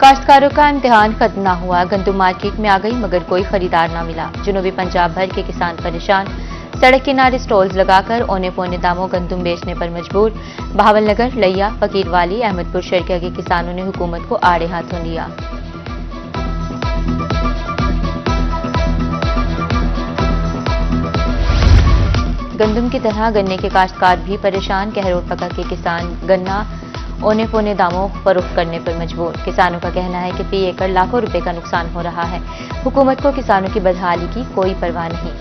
काश्तकारों का इम्तिहान खत्म न हुआ। गंदम मार्केट में आ गई मगर कोई खरीदार न मिला। जनूबी पंजाब भर के किसान परेशान। सड़क किनारे स्टॉल्स लगाकर औने पौने दामों गंदम बेचने पर मजबूर। बहावलनगर, लैया, फकीरवाली, अहमदपुर शर्किया के किसानों ने हुकूमत को आड़े हाथों लिया। गंदम की तरह गन्ने के काश्तकार भी परेशान। कहरोट पका के किसान गन्ना औने पौने दामों फरोख्त करने पर मजबूर। किसानों का कहना है कि फी एकड़ लाखों रुपए का नुकसान हो रहा है। हुकूमत को किसानों की बदहाली की कोई परवाह नहीं।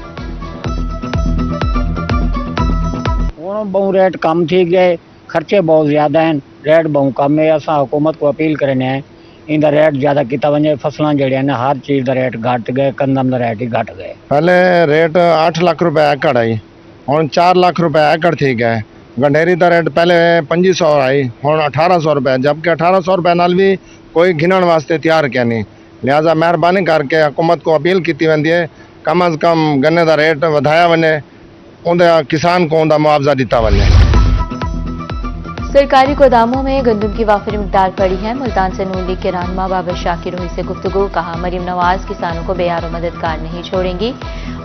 बहु रेट कम थी गए, खर्चे बहुत ज्यादा हैं, रेट बहु कम है। असा हुकूमत को अपील करने हैं इंदा रेट ज्यादा किया वजे। फसलों जड़िया ने हर चीज का रेट घट गए, कंदम का रेट ही घट गए। पहले रेट 8 लाख रुपए एकड़ आई, हुण 4 लाख रुपए एकड़ थी गए। गंडेरी का रेट पहले 2500 आई, हुण 1800 रुपए, जबकि 1800 रुपए नाल भी कोई गिनण वास्ते तैयार क्या नहीं। लिहाजा मेहरबानी करके हुकूमत को अपील की वेंदी है कम अज कम गन्ने का रेट वधाया वने, उनके किसान को उनका मुआवजा दिता वने। सरकारी गोदामों में गंदम की वाफिर मिकदार पड़ी है। मुल्तान से नून लीग के रहनुमा बाबर शाह की रोही से गुफ्तगू। कहा, मरियम नवाज किसानों को बेयारो मददगार नहीं छोड़ेंगी।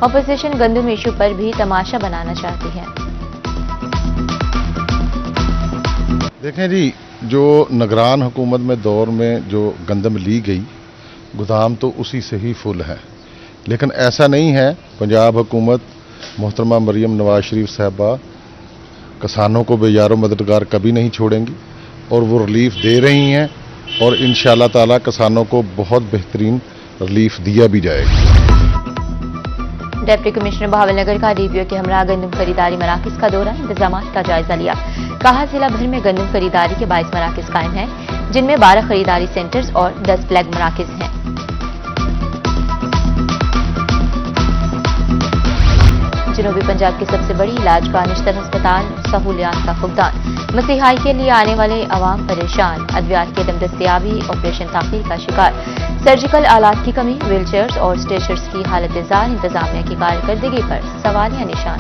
अपोजिशन गंदम इशू पर भी तमाशा बनाना चाहती है। देखें जी, जो निगरान हुकूमत में दौर में जो गंदम ली गई, गोदाम तो उसी से ही फुल है। लेकिन ऐसा नहीं है, पंजाब हुकूमत मोहतरमा मरियम नवाज शरीफ साहबा किसानों को बेयारो मददगार कभी नहीं छोड़ेंगी और वो रिलीफ दे रही हैं और इंशाअल्लाह ताला किसानों को बहुत बेहतरीन रिलीफ दिया भी जाएगा। डिप्टी कमिश्नर बहावलनगर का डीपीओ के हमरा गंदम खरीदारी मराकज का दौरा, इंतजाम का जायजा लिया। कहा, जिला भर में गंदम खरीदारी के 22 मराकज कायम हैं, जिनमें 12 खरीदारी सेंटर्स और 10 फ्लैग मराकज हैं। जनूबी पंजाब की सबसे बड़ी इलाज का निश्तर अस्पताल सहूलियात का फुकदान। मसीहाई के लिए आने वाले अवाम परेशान। अद्वियात की अदम दस्तयाबी, ऑपरेशन ताखीर का शिकार। सर्जिकल आलात की कमी, व्हील चेयर्स और स्ट्रेचर्स की हालत जार। इंतजामिया की कारकर्दगी पर सवालिया निशान।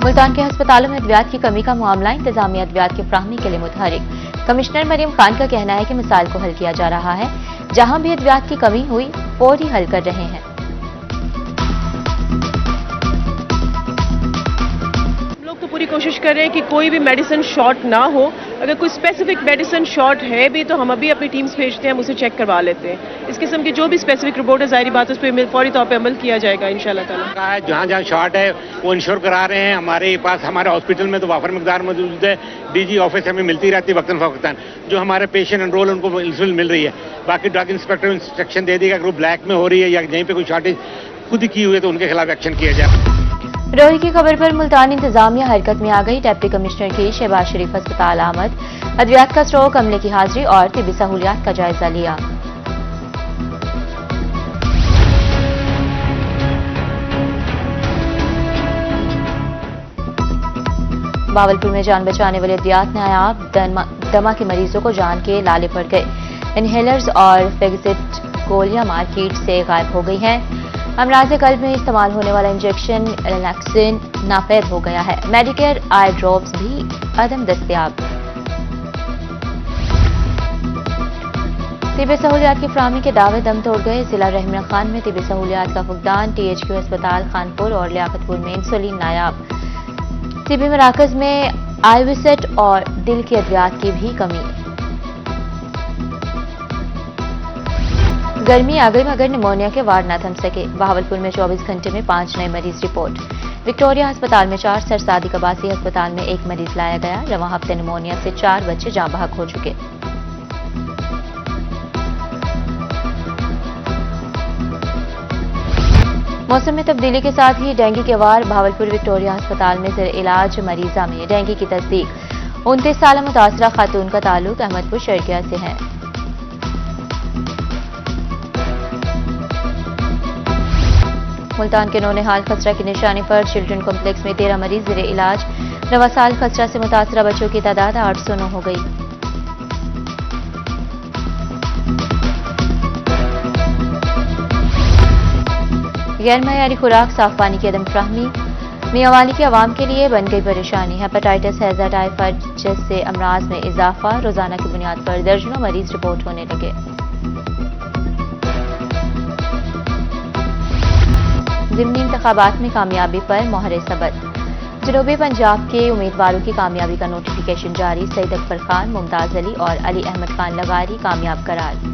मुल्तान के अस्पतालों में अद्वियात की कमी का मामला, इंतजामिया अद्वियात की फ्राहमी के लिए मुतहरिक। कमिश्नर मरियम खान का कहना है कि मिसाल को हल किया जा रहा है। जहां भी अद्वियात की कमी हुई फौरी हल कर रहे हैं। लोग तो पूरी कोशिश कर रहे हैं कि कोई भी मेडिसिन शॉर्ट ना हो। अगर कोई स्पेसिफिक मेडिसिन शॉर्ट है भी तो हम अभी अपनी टीम्स भेजते हैं, हम उसे चेक करवा लेते हैं। इस किस्म की जो भी स्पेसिफिक रिपोर्ट है, जाहिर बात है, उस पर फौरी तौर पर अमल किया जाएगा इंशाल्लाह ताला। जहाँ जहाँ शॉर्ट है वो इंश्योर करा रहे हैं। हमारे पास हमारे हॉस्पिटल में तो वाफर मिकदार मौजूद है। डीजी ऑफिस हमें मिलती रहती है वक्तन फवक्तन। जो हमारे पेशेंट एनरोल उनको मिल रही है। बाकी ड्रग इंस्पेक्टर इंस्ट्रक्शन दे देगा, ग्रुप ब्लैक में हो रही है या यहीं पे कोई शॉर्टेज खुद की हुई है तो उनके खिलाफ एक्शन किया जाए। रोही की खबर पर मुल्तान इंतजामिया हरकत में आ गई। डिप्टी कमिश्नर की शहबाज शरीफ अस्पताल आमद। अद्वियात का स्टॉक, अमले की हाजिरी और तिबी सहूलियात का जायजा लिया। बावलपुर में जान बचाने वाले अद्वियात नायाब। दमा के मरीजों को जान के लाले पड़ गए। इनहेलर्स और फेगजिट गोलियां मार्केट से गायब हो गई हैं। अमराज कल्ब में इस्तेमाल होने वाला इंजेक्शन एलेक्सिन नाफैद हो गया है। मेडिकेयर आई ड्रॉप्स भी अदम दस्तयाब। तिबी सहूलियात की फ्राहमी के दावे दम तोड़ गए। जिला रहमान खान में तिबी सहूलियात का फुकदान। THQ अस्पताल खानपुर और लियाकतपुर में इंसुलिन नायाब। तिबी मराकज में आईविसेट और दिल की अद्वियात की भी कमी। गर्मी आ गई मगर निमोनिया के वार्ड न थम सके। बहावलपुर में 24 घंटे में 5 नए मरीज रिपोर्ट। विक्टोरिया अस्पताल में 4, सरसादी कबासी अस्पताल में 1 मरीज लाया गया। रवा हफ्ते निमोनिया से 4 बच्चे जाँ बहक हो चुके। मौसम में तब्दीली के साथ ही डेंगू के वार। भावलपुर विक्टोरिया अस्पताल में ज़र इलाज मरीजा में डेंगू की तस्दीक। 29 साल मुतासरा खातून का ताल्लुक अहमदपुर शर्किया से है। मुल्तान के नौनिहाल खसरा की निशानी पर चिल्ड्रन कॉम्प्लेक्स में 13 मरीज ज़र इलाज। रवा साल खसरा से मुतासरा बच्चों की तादाद 809 हो गई। गैर मयारी खुराक, साफ पानी की अदम फ्राहमी, मियांवाली की आवाम के लिए बन गई परेशानी। हेपेटाइटिस, हैजा, टाइफाइड जैसे अमराज में इजाफा, रोजाना की बुनियाद पर दर्जनों मरीज रिपोर्ट होने लगे। ज़िमनी इंतखाबात में कामयाबी पर मोहर सबद। जनूबी पंजाब के उम्मीदवारों की कामयाबी का नोटिफिकेशन जारी। सईद अकबर खान, मुमताज अली और अली अहमद खान लगारी कामयाब करार।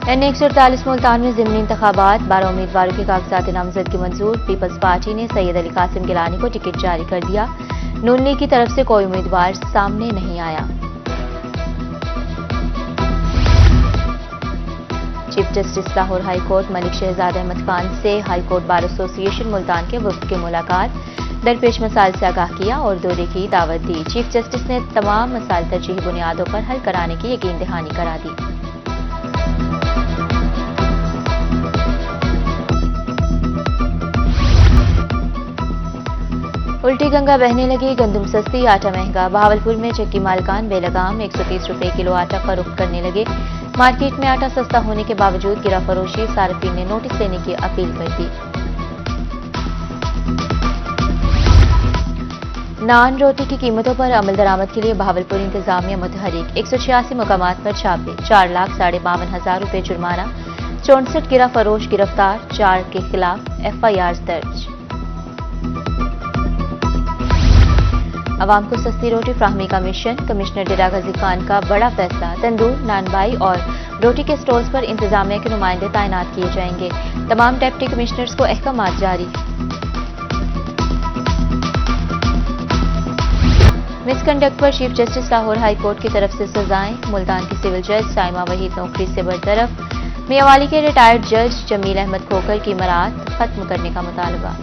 N148 मुल्तान में ज़िमनी इंतखाबात, 12 उम्मीदवारों के कागजात नामजद की मंजूर। पीपल्स पार्टी ने सैयद अली कासिम गिलानी को टिकट जारी कर दिया। नून लीग की तरफ से कोई उम्मीदवार सामने नहीं आया। Chief justice Lahore high court Malik Shahzad Ahmad Khan से high court bar association Multan के वफ्द की मुलाकात। दरपेश मसाइल से आगाह किया और दौरे की दावत दी। चीफ जस्टिस ने तमाम मसाइल तरजीही बुनियादों पर हल कराने की यकीन दहानी करा दी। उल्टी गंगा बहने लगी, गंदम सस्ती, आटा महंगा। बहावलपुर में चक्की मालकान बेलगाम 130 रुपए किलो आटा फरोख्त करने लगे। मार्केट में आटा सस्ता होने के बावजूद गिरा फरोशी, सार्फिन ने नोटिस देने की अपील कर दी। नान रोटी की कीमतों पर अमल दरामद के लिए बहावलपुर इंतजामिया मुतहरिक। 186 मुकामात पर छापे, 4,52,500 रुपए जुर्माना। 64 गिरा फरोश गिरफ्तार, 4 के खिलाफ FIR दर्ज। अवाम को सस्ती रोटी फ्राहमी का मिशन। कमिश्नर डेरा गाजी खान का बड़ा फैसला। तंदूर, नानबाई और रोटी के स्टॉल्स पर इंतजामिया के नुमाइंदे तैनात किए जाएंगे। तमाम डिप्टी कमिश्नर्स को अहकामात जारी। मिसकंडक्ट पर chief justice Lahore high court की तरफ से सजाएं। मुल्तान की सिविल जज साइमा वहीद नौकरी से बरतरफ। मियांवाली के रिटायर्ड जज जमील अहमद खोकर की मराद खत्म करने का मुतालबा।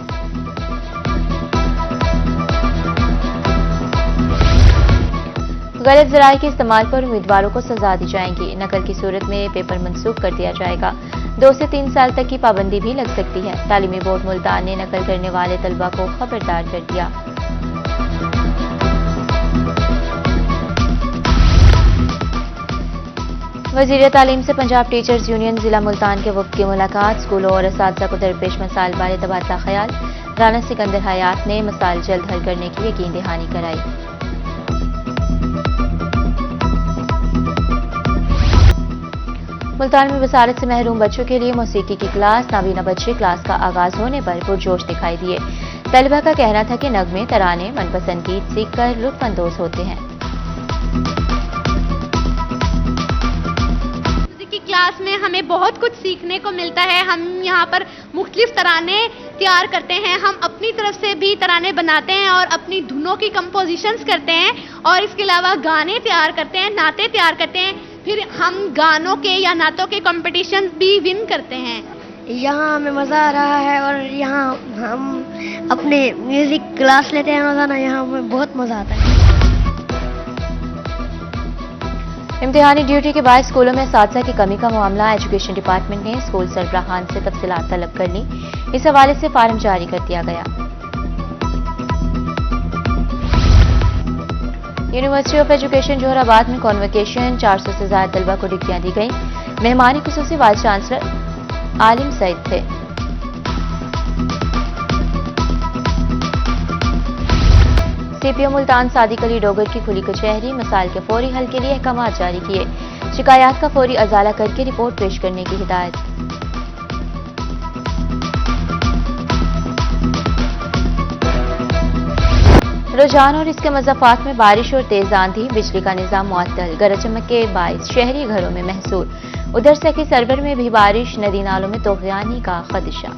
गलत ज़राए के इस्तेमाल पर उम्मीदवारों को सजा दी जाएगी। नकल की सूरत में पेपर मंसूख कर दिया जाएगा। 2 से 3 साल तक की पाबंदी भी लग सकती है। तालीमी बोर्ड मुल्तान ने नकल करने वाले तलबा को खबरदार कर दिया। वज़ीर तालीम से पंजाब टीचर्स यूनियन जिला मुल्तान के वफ़द की मुलाकात। स्कूलों और असातिज़ा को दरपेश मसाइल बारे तबादला ख्याल। राना सिकंदर हयात ने मसाइल जल्द हल करने की यकीन दहानी कराई। मुल्तान में बसारत से महरूम बच्चों के लिए मौसीकी की क्लास। नाबीना बच्चे क्लास का आगाज होने पर पुरजोश दिखाई दिए। तलबा का कहना था कि नगमे, तराने, मनपसंद गीत सीखकर लुत्फअंदोज होते हैं। की क्लास में हमें बहुत कुछ सीखने को मिलता है। हम यहाँ पर मुख्तलिफ तराने तैयार करते हैं। हम अपनी तरफ से भी तराने बनाते हैं और अपनी धुनों की कंपोजिशंस करते हैं और इसके अलावा गाने तैयार करते हैं, नाते तैयार करते हैं। फिर हम गानों के या नातों के कंपटीशन भी विन करते हैं। यहाँ हमें मज़ा आ रहा है और यहाँ हम अपने म्यूज़िक क्लास लेते हैं रोज़ाना। यहाँ हमें बहुत मज़ा आता है। इम्तिहानी ड्यूटी के बाद स्कूलों में असातिज़ा की कमी का मामला एजुकेशन डिपार्टमेंट ने स्कूल सरबराहान से तफसीलात तलब कर ली। इस हवाले से फार्म जारी कर दिया गया। यूनिवर्सिटी ऑफ एजुकेशन जोहराबाद में कॉन्वोकेशन, 400 से ज्यादा तलबा को डिग्रियां दी गई। मेहमानी खुसूसी वाइस चांसलर आलिम सईद थे। CPO मुल्तान सादिक अली डोगर की खुली कचहरी। मसाइल के फौरी हल के लिए अहकाम जारी किए। शिकायत का फौरी अजाला करके रिपोर्ट पेश करने की हिदायत। रुझान और इसके मज़ाफात में बारिश और तेज आंधी, बिजली का निजाम मुअत्तल, गरज चमक के बाइस शहरी घरों में महसूल। उधर सखी सरवर में भी बारिश, नदी नालों में तोग़यानी का खदशा।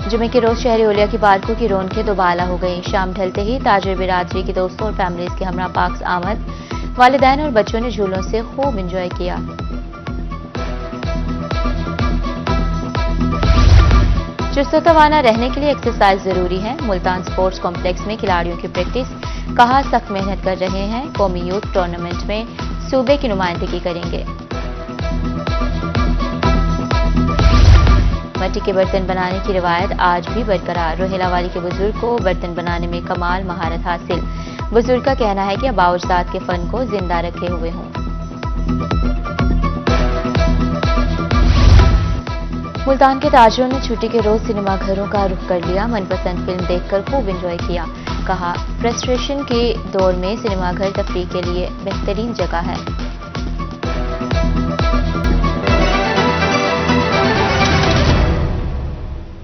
जुमे के रोज शहरी ओलिया की पार्कों की रौनकें दोबाला हो गई। शाम ढलते ही ताजिर बिरादरी के दोस्तों और फैमिलीज के हमरा पार्क्स आमद। वालिदैन और बच्चों ने झूलों से खूब एंजॉय किया। चुस्त तवाना रहने के लिए एक्सरसाइज जरूरी है। मुल्तान स्पोर्ट्स कॉम्प्लेक्स में खिलाड़ियों की प्रैक्टिस। कहा सख्त मेहनत कर रहे हैं। कौमी यूथ टूर्नामेंट में सूबे की नुमाइंदगी करेंगे। मट्टी के बर्तन बनाने की रिवायत आज भी बरकरार। रोहेला वाली के बुजुर्ग को बर्तन बनाने में कमाल महारत हासिल। बुजुर्ग का कहना है कि आबाओ अजदाद के फन को जिंदा रखे हुए हों। मुल्तान के ताजरों ने छुट्टी के रोज सिनेमाघरों का रुख कर लिया। मनपसंद फिल्म देखकर खूब एंजॉय किया। कहा, फ्रस्ट्रेशन के दौर में सिनेमाघर तफरीह के लिए बेहतरीन जगह है।